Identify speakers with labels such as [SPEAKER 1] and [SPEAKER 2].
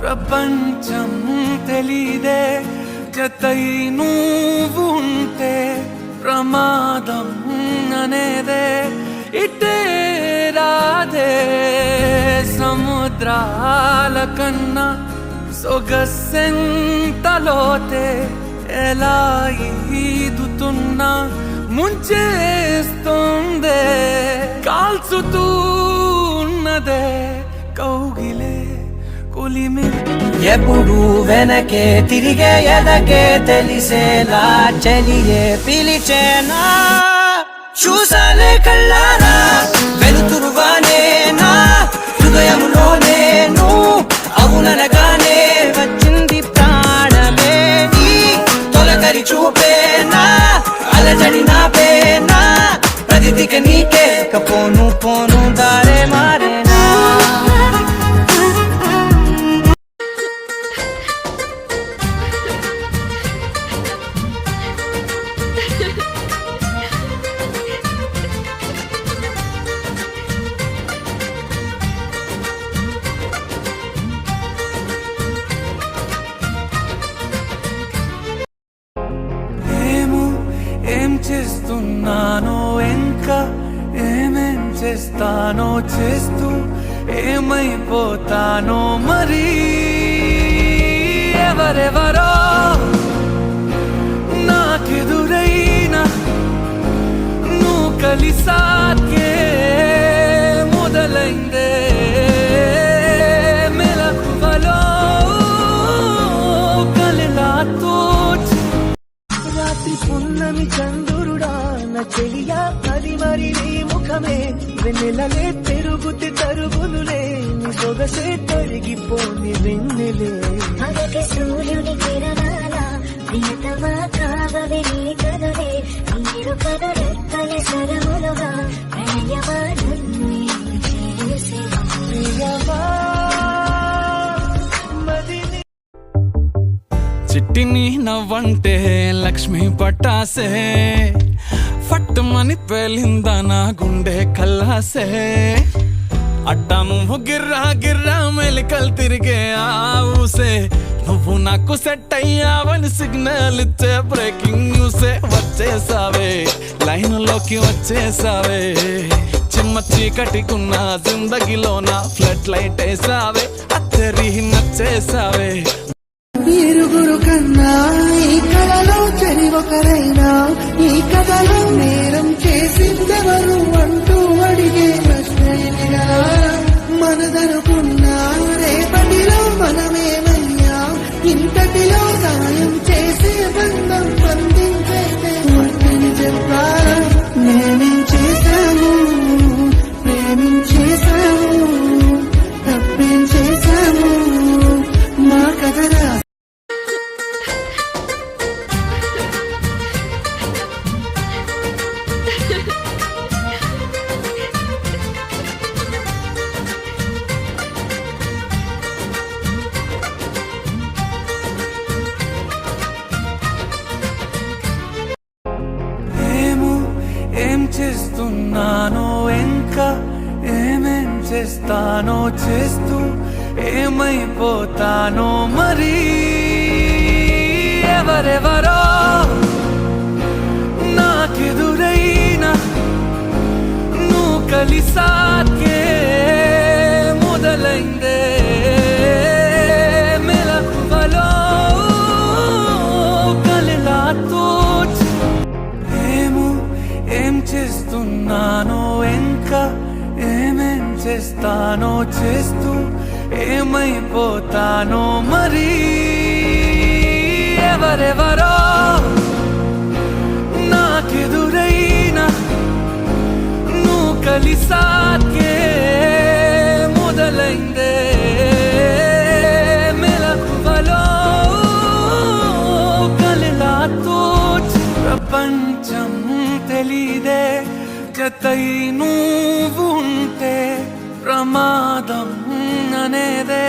[SPEAKER 1] ప్రపంచం తెలీదే జతై నువ్వు ఉంటే ప్రమాదం అనేదే ఇటే రాదే సముద్రాల కన్నా సొగసెంతలోతే ఎలా ఈదుతున్నా ముంచేస్తుందే కాల్చుతూ ఉన్నదే కౌగిలే కొలిమి
[SPEAKER 2] ఎప్పుడు వెనకే తిరిగే ఎదకే తెలిసేలా చెలియే పిలిచేనా చూసాలే కళ్ళారా వెలుతురుగానే నా హృదయంలోనే నువ్వు అవుననగానే వచ్చింది ప్రాణమే నీ తొలకరి చూపేనా అలజడి నాపేనా ప్రతిదిక నీకే పోను పోను దారే మారేనా
[SPEAKER 1] ఏం చేస్తున్నానో ఇంకా ఏమేం చేస్తానో చేస్తూ ఏమైపోతానో మరి ఎవరెవరో నాకెదురైనా నువ్వు కలిసాకే మొదలైందే మెలకువలో కలలాతో
[SPEAKER 3] రాత్రి పున్నమి చంద్రుడా నా చెలియా అది మరి నీ ముఖమే వెన్నెలలే పెరుగుతి తరుగునులే నీ సొగసే తరిగిపోని వెన్నెలే
[SPEAKER 4] అదకి సూర్యుని కిరణాల ప్రియతమా కావవి నీ కదలే నీరు కదలెత్తని సరములుగా ప్రణయమా నన్ను చేసే
[SPEAKER 3] ప్రియమా
[SPEAKER 1] చిట్టిని నవ్వంటే లక్ష్మి పట్టాసే ఫట్టుమని పేలిందా నా గుండె కల్లాసే అట్టా నువ్వు గిర్రా గిర్రా మెలికలు తిరిగే ఆవుసే నువ్వు నాకు సెట్ అయ్యావని సిగ్నల్ ఇచ్చే బ్రేకింగ్ న్యూసే వచ్చేసావే లైన్లోకి వచ్చేసావే చిమ్మ చీకటికున్న జిందగీలోన ఫ్లడ్ లైట్ వేసావే అత్తరి నచ్చేసావే
[SPEAKER 3] ఇరుగురు కన్నా ఈ కళలో చెరి ఒకరైనా ఈ కథలో నేరం చేసిందెవరు అంటూ అడిగే ప్రశ్న మనదనుకున్నా రేపటిలో మనమేమయ్యా ఇంతటిలో సాయం చేసే బంధం బంధించే ఒట్టిని చెప్పారా నేనేం చేశాము ప్రేమించేశాము తప్పేం చేశాము మా కథరా
[SPEAKER 1] ఏం చేస్తున్నానో ఇంకా ఏమేం చేస్తానో చేస్తూ ఏమైపోతానో మరి ఎవరెవరో నాకెదురైనా నువ్వు కలిసాకే మొదలైందే మెలకువలో కలలాతో ఏం చేస్తున్నానో ఇంకా ఏమేం చేస్తానో చేస్తూ ఏమైపోతానో మరి ఎవరెవరో నాకెదురైనా నువ్వు కలిసాకే మొదలైందే మెలకువలో కలలాతో ప్రపంచం తెలీదే జతై నువ్వు ఉంటే ప్రమాదం అనేదే